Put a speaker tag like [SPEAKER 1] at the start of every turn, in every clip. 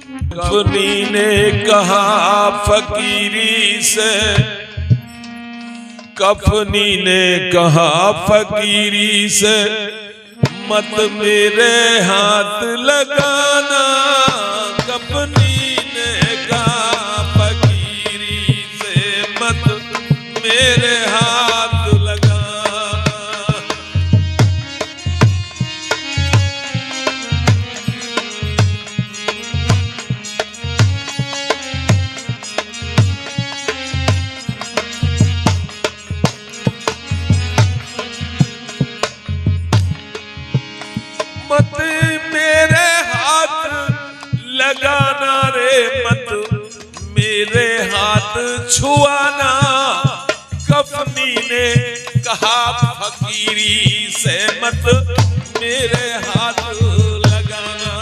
[SPEAKER 1] कफनी ने कहा फकीरी से, कफनी ने कहा फकीरी से, मत मेरे हाथ लगाना। कफनी ने कहा फकीरी से, मत मेरे हाथ लगाना। मत मेरे हाथ लगाना रे, मत मेरे हाथ छुआना। कफनी ने कहा फकीरी से, मत मेरे हाथ लगाना।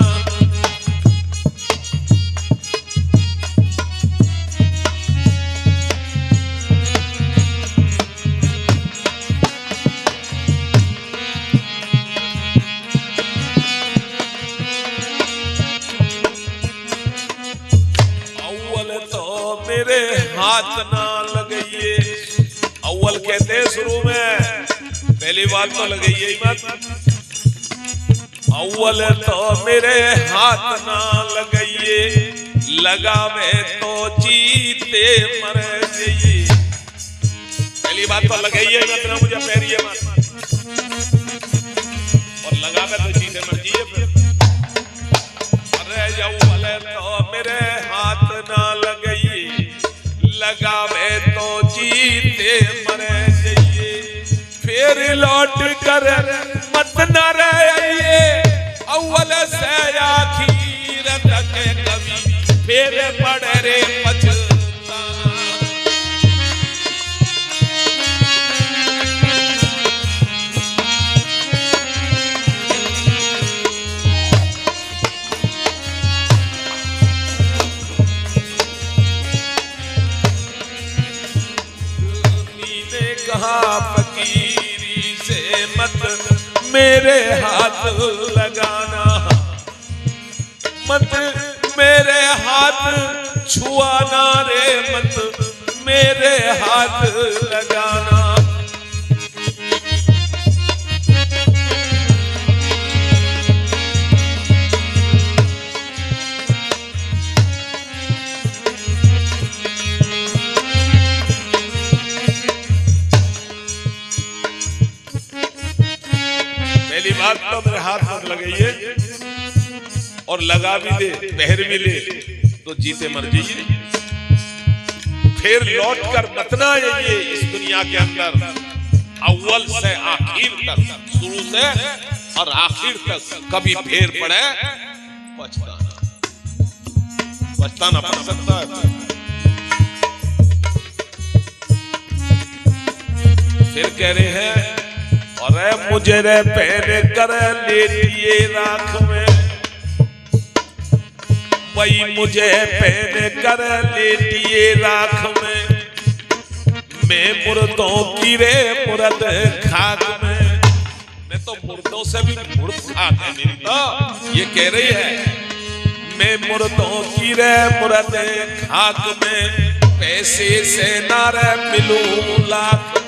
[SPEAKER 1] मेरे हाथ ना लगाइए। अव्वल कहते हैं शुरू में, पहली बात तो लगाइए ही मत। अव्वल तो मेरे हाथ ना लगाइए, लगावे तो जीते मर जाइए। पहली बात तो लगाइए मत ना, मुझे पैरिए मत, और लगावे तो जीते मर जाइए। अरे अव्वल तो मेरे हाथ ना लगाइए, लगावे तो जीते मरे जाइए। फिर लौट कर मत न रहिए, अव्वल से आखिर तक कभी फिर पड़े रे पछताना। कहा फकीरी से, मत मेरे हाथ लगाना। मत मेरे हाथ छुआना रे, मत मेरे हाथ लगाना। पहली बात तो मेरे हाथ मत लगाइए, और लगा भी दे, पहर भी ले तो जीते मर जाइए। फिर लौट कर मत ना आइए इस दुनिया के अंदर, अव्वल से आखिर तक, शुरू से और आखिर तक कभी फेर पड़े पछताना। पछताना पड़ सकता है। फिर कह रहे हैं, अरे मुझे रे पहने कर लेटिए राख में, वही मुझे पहने कर लेटिए राख में। मैं मुर्दों की रे मुर्द खाक में। मैं तो मुर्दों से भी मुर्द खाक है मेरी तो, ये कह रही है। मैं मुर्दों की रे मुर्द खाक में, पैसे से ना रे मिलूं लाख में।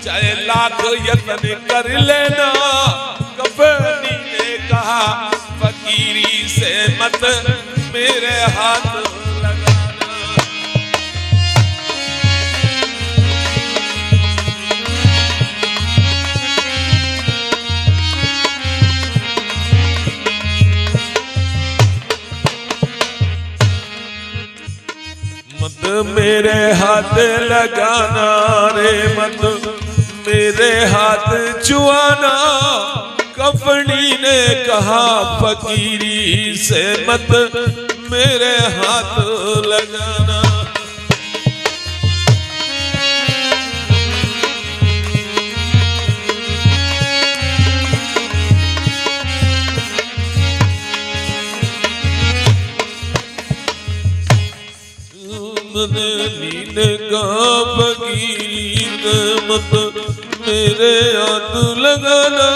[SPEAKER 1] चाहे लाख यत्न कर लेना, कफनी ने कहा फकीरी से, मत मेरे हाथ लगाना। मत मेरे हाथ लगाना रे, मत मेरे हाथ छुआना। कफनी ने कहा फकीरी से, मत मेरे हाथ लगाना। नीले का फकीर मत मेरे हाथ लगाना।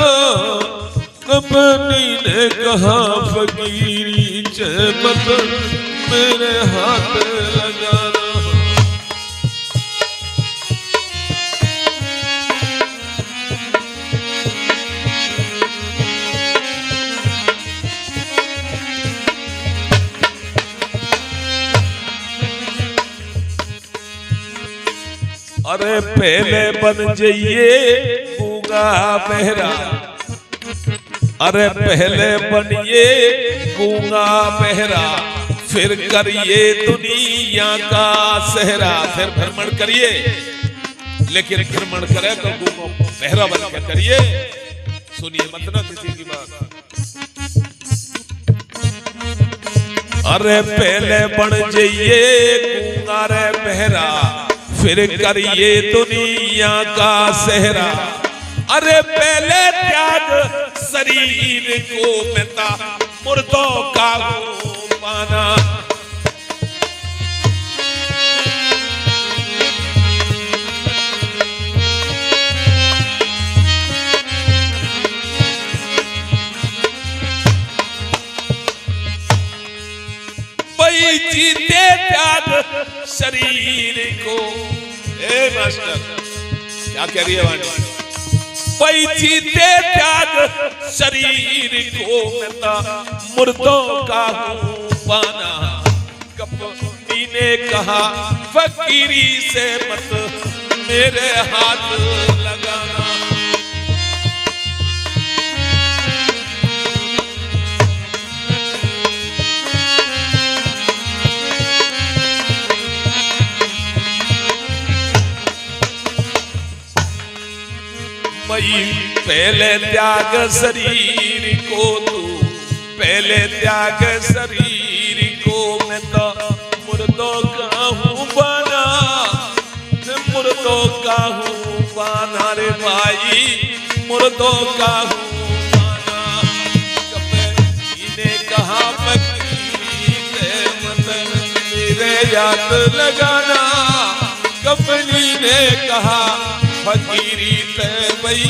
[SPEAKER 1] कफनी ने कहा फकीरी मुझे मत मेरे हाथ लगाना। अरे पहले बन जाइए गूंगा बहरा, अरे पहले बनिए गूंगा बहरा, फिर करिए दुनिया का सहरा। फिर भ्रमण करिए, लेकिन भ्रमण करे तो गूंगा बहरा बन के करिए। सुनिए मत ना किसी की बात। अरे पहले बन जाइए गूंगा रे बहरा, फिर करिए दुनिया का सहरा। अरे पहले त्याग शरीर को मिटा, मुर्दों का पाना। भाई जीते त्याग शरीर को। ए मास्टर क्या कह रही है वाणी? भाई जीते त्याग शरीर को मिटा, मुर्दों का पाना। कपटी ने कहा फकीरी से मत मेरे हाथ लगाना। पहले त्याग शरीर को तू, पहले त्याग शरीर को मैं तो मुर्दों का हूँ बना, मुर्दों का हूँ बना रे भाई, मुर्दों का हूँ बना। कपटी ने कहा फकीरी से मत मेरे याद लगाना। कपटी ने कहा फकीरी ते भाई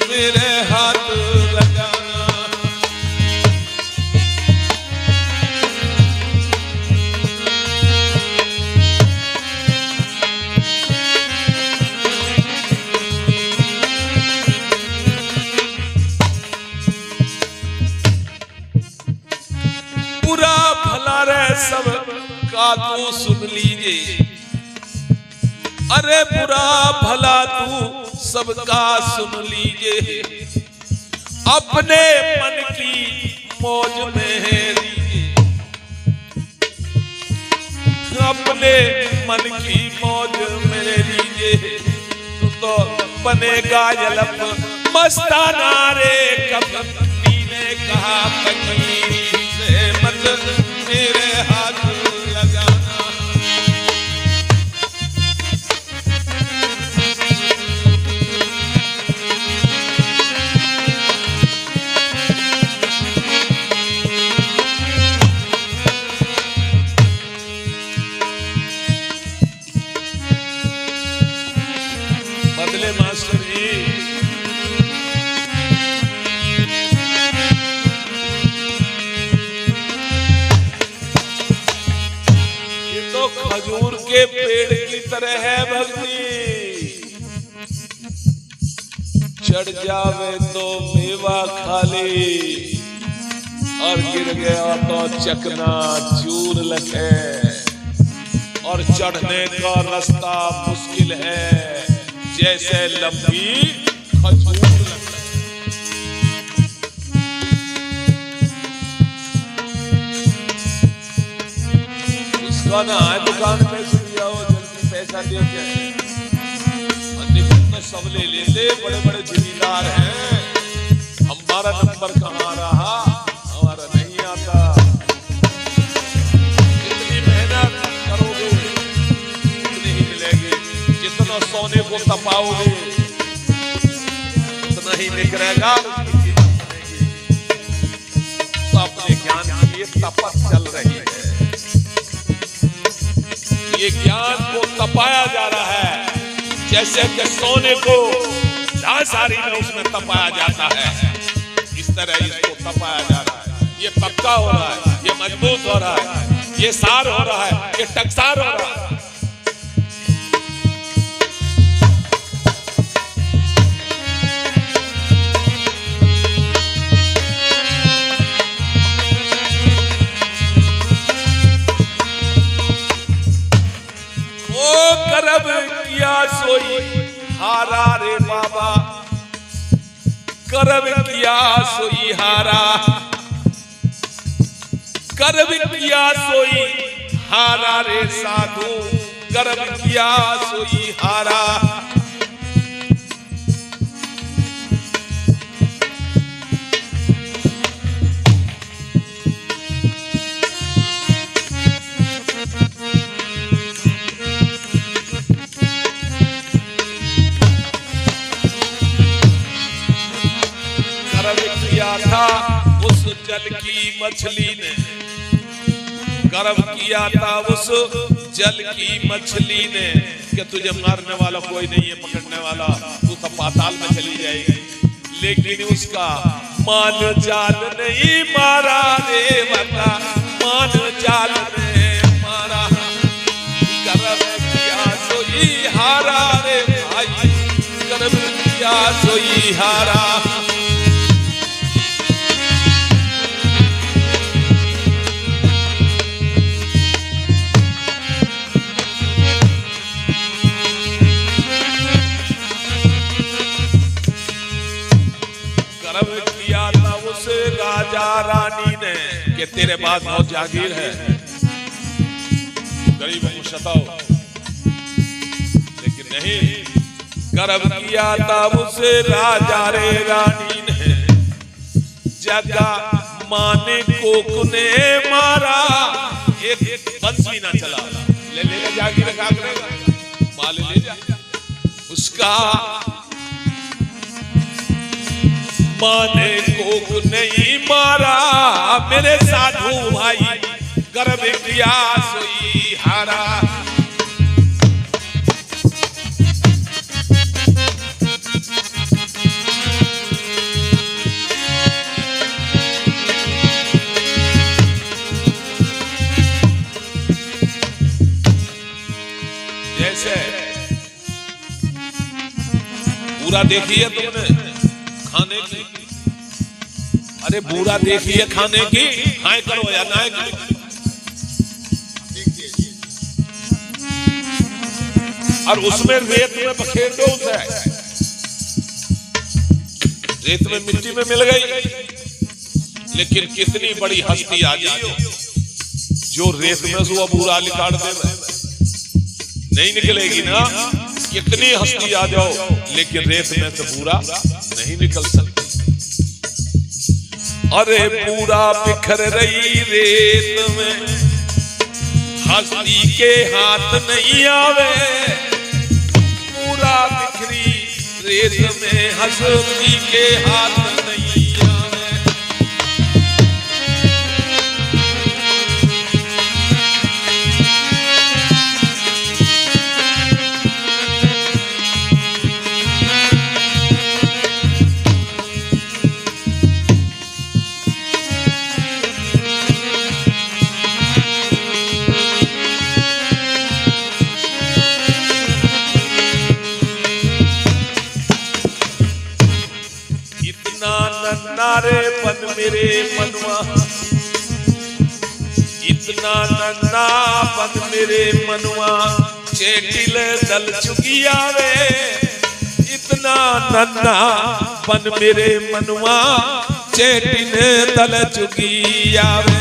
[SPEAKER 1] मेरे हाथ लगाना। बुरा भला रे सब का तू सुन लीजिए। अरे बुरा भला तू सबका सुन लीजिए, अपने मन की मौज में लीजिए। अपने मन की मौज में लीजिए, तू तो बनेगा यलप मस्ताना रे। कपटी ने कहा फकीरी से मत मेरे हाथ लगाना। बदले मास्टर जी, ये तो खजूर के पेड़ की तरह है भक्ति। चढ़ जावे तो मेवा खाली, और गिर गया तो चकना चूर लगे। और चढ़ने का रास्ता मुश्किल है, जैसे लंबी खजूर लगता है। उसका ना है दुकान पे सुन जाओ, जल्दी पैसा दे के। तो सब ले लेते, बड़े बड़े जिम्मेदार हैं। हमारा नंबर कहाँ रहा, हमारा नहीं आता। जितनी मेहनत करोगे उतनी ही मिलेगी, जितना सोने को तपाओगे उतना ही निकलेगा। तो अपने ज्ञान के लिए तपस चल रही है। ये ज्ञान को तपाया जा रहा है, जैसे कि सोने को दासारी में उसमें तपाया जाता है, इस तरह इसको तपाया जा रहा है। ये पक्का हो रहा है, ये मजबूत हो रहा है, ये सार हो रहा है, ये टकसार हो रहा है। ओ करब किया सोई हारा रे बाबा, करब किया सोई हारा, करब किया सोई हारा रे साधु, करब किया सोई हारा। करब किया था उस जल की मछली ने, कर्म किया था उस जल की मछली ने कि तुझे मारने वाला कोई नहीं है, पकड़ने वाला, तू तो पाताल में चली जाएगी। लेकिन उसका मान जाल नहीं मारा रे बता, मान जाल ने मारा। कर्म किया सोई हारा रे भाई, कर्म किया सोई हारा। राजा रानी ने कि तेरे पास बहुत जागीर है, गरीबों को सताओ, लेकिन नहीं, कर्म किया था उसे राजा रे रानी ने, जगह माने कोक ने मारा, एक बंस भी ना चला, ले लेगा जागीर क्या करेगा, माल ले जा उसका। माने कोक नहीं मारा मेरे साधु भाई, गर्भ किया सोई हारा। जैसे पूरा देखिए तुमने खाने की, अरे बुरा देखिए खाने की, हाय करो या ना करो, और उसमें रेत में बखेर दो उसे, रेत में मिट्टी में मिल गई, लेकिन कितनी बड़ी हस्ती आ गई जो रेत में से वो बुरा निकाल दे, नहीं निकलेगी ना। कितनी हस्ती आ जाओ लेकिन रेत में से बुरा नहीं निकल सकती। अरे पूरा बिखर रही रेत में, हस्ती के हाथ नहीं आवे, पूरा बिखरी रेत में हस्ती के हाथ नहीं आवे। नारे पन मेरे मनवा, इतना नन्ना पन मेरे मनवा, चेटिल दल चुकी आवे, इतना नन्ना पन मेरे मनवा, चेटिल दल चुकी आवे।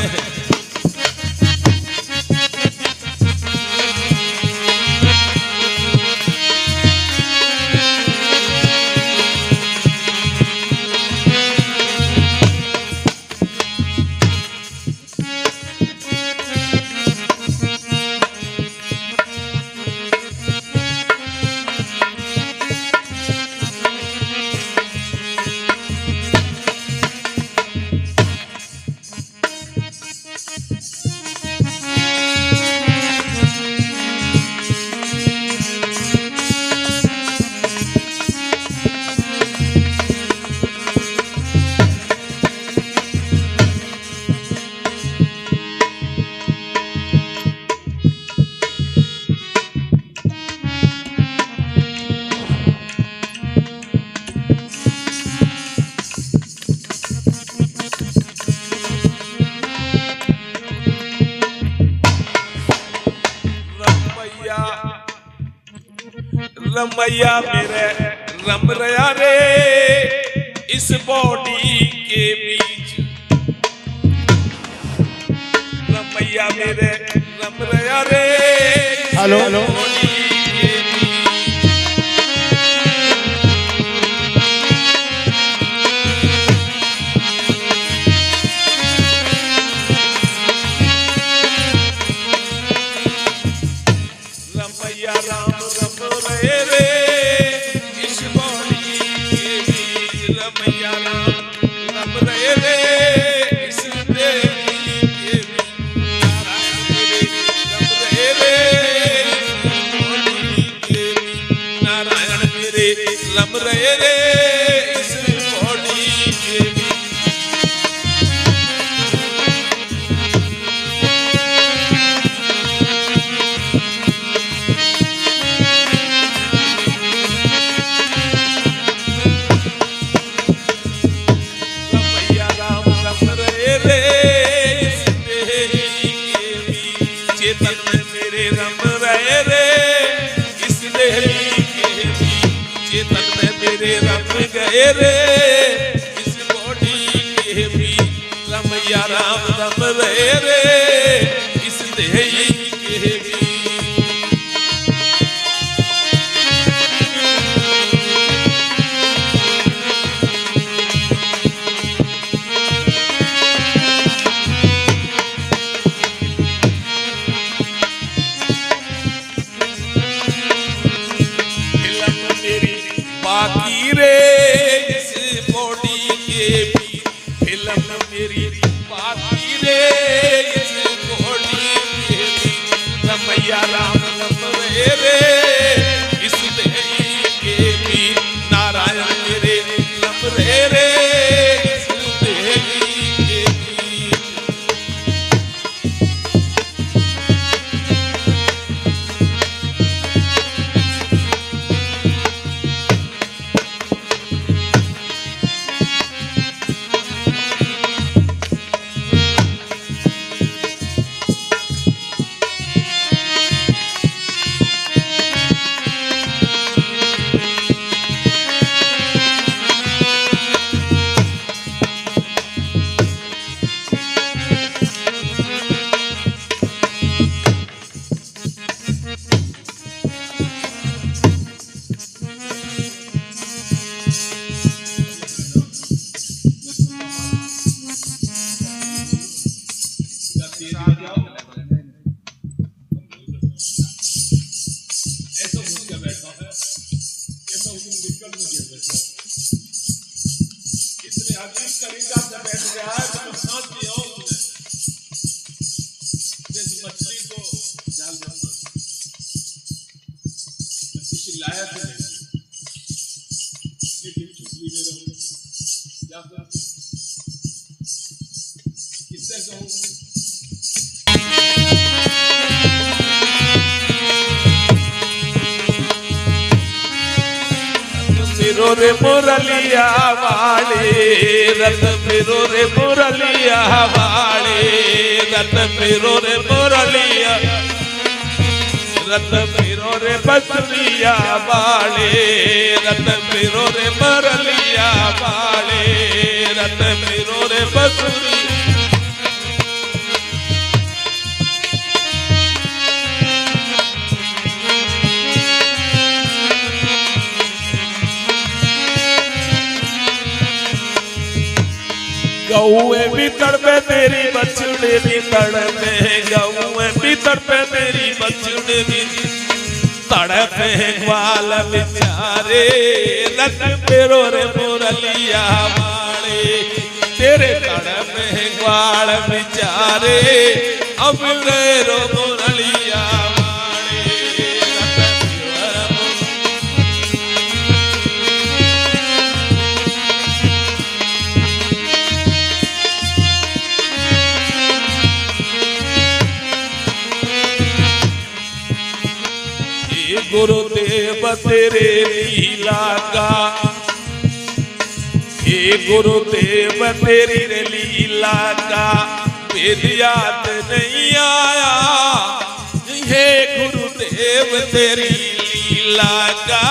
[SPEAKER 1] रमैया मेरे रम रया रे इस बॉडी के बीच, रमैया मेरे रम रया रे
[SPEAKER 2] हेलो
[SPEAKER 1] बॉडी के बीच। रमैया राम रम रहे रे इस बॉडी के बीच, रमैया राम रम रहे रे इस देवी के बीच, नारायण मेरे रम रहे रे इस बॉडी के बीच, नारायण मेरे रम रहे रे इस बॉडी के बीच। रमैया राम रम रहे रे इस देही के बीच, चेतन में मेरे रम रहे रे इस देही के बीच, चेतन में मेरे रम गए रे इस बॉडी के बीच, रमैया राम रम रहे रे इस देही के बीच। फिल्म मेरी बाकी रे इस बॉडी के बीच, फिल्म मेरी बाकी रे इस बॉडी के बीच, रमैया राम रम रहे रे इस देही के बीच, नारायण मेरे रम रहे रे इस देही के बीच। ऐसा घुस के बैठा है, ऐसा उस दिन दिक्कत में गिर बैठा, इतने अजीब तरीका से बैठ गया है तो सांस लिया उसने, जैसे मछली को जाल में फंस, किसी लायक नहीं, लेकिन छुपली में रहूं या फिर किससे कहूं। फिरो रे मुरलिया वाले रत फिरो रे मुरलिया वाले रत फिरो रे मुरलिया रत फिरो रे बसरिया वाले रत फिरो रे मुरलिया वाले रत फिरो रे बसरी। गौए भी तड़पे तेरी बछड़े भी तड़पे, गौए भी तड़पे तेरी बछड़े भी तड़पे, ग्वाल बेचारे रत फेरो रे मुरलिया वाले तेरे तड़पे ग्वाल बेचारे अब रो मुरलिया वाले रत फेरो। गुरुदेव तेरे लीला का, हे गुरुदेव तेरी लीला का वेद याद नहीं आया, हे गुरुदेव तेरी लीला का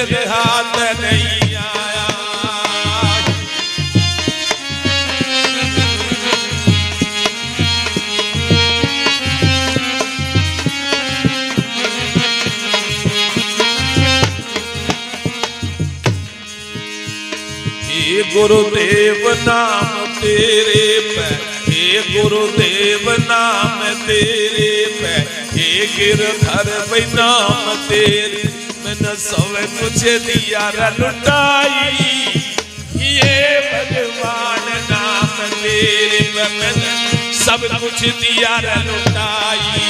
[SPEAKER 1] भेद हाथ नहीं आया। हे गुरुदेव नाम तेरे पे, हे गुरुदेव नाम तेरे पे, हे गिरधर भाई नाम तेरे, मैंने सब कुछ दिया रे लुटाई। ये भगवान नाम तेरे पे मैंने सब कुछ दिया रे लुटाई।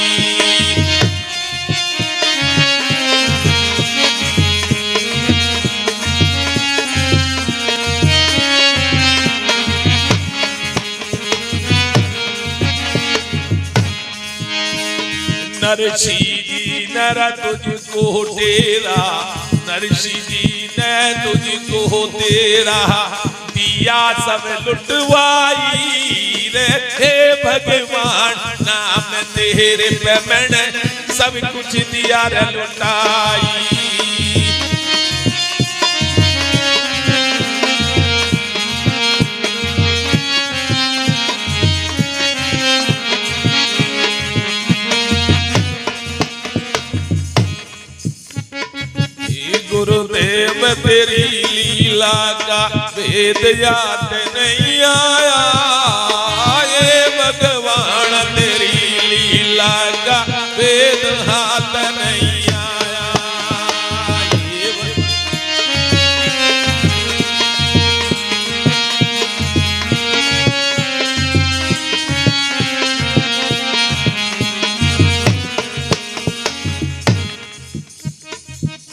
[SPEAKER 1] नरसी जी नर तुझको तेरा, नरसी जी ने तुझको तेरा दिया सब लुटवाई रे। हे भगवान नाम तेरे पे मैंने सब कुछ दिया रे लुटाई। गुरुदेव तेरी लीला का भेद याद नहीं आया। ये भगवान तेरी लीला का भेद हाथ नहीं आया।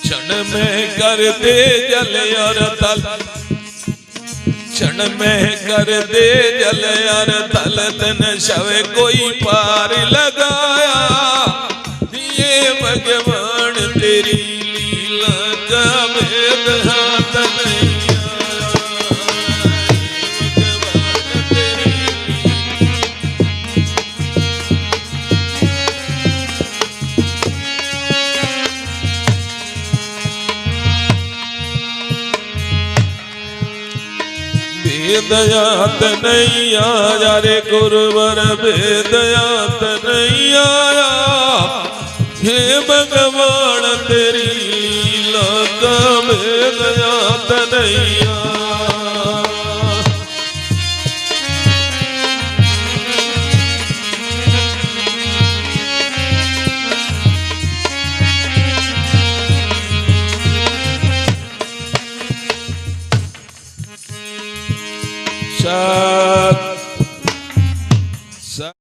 [SPEAKER 1] क्षण में कर दे जल और तल, क्षण में कर दे जल और तल, तन शव कोई पार लगाया। ये भगवान तेरी लीला का भेद हाथ नहीं आया। भगवान तेरी भेद याद नहीं आया रे गुरुवर, भेद याद नहीं आया। हे भगवान तेरी लीला का भेद याद नहीं आया। सा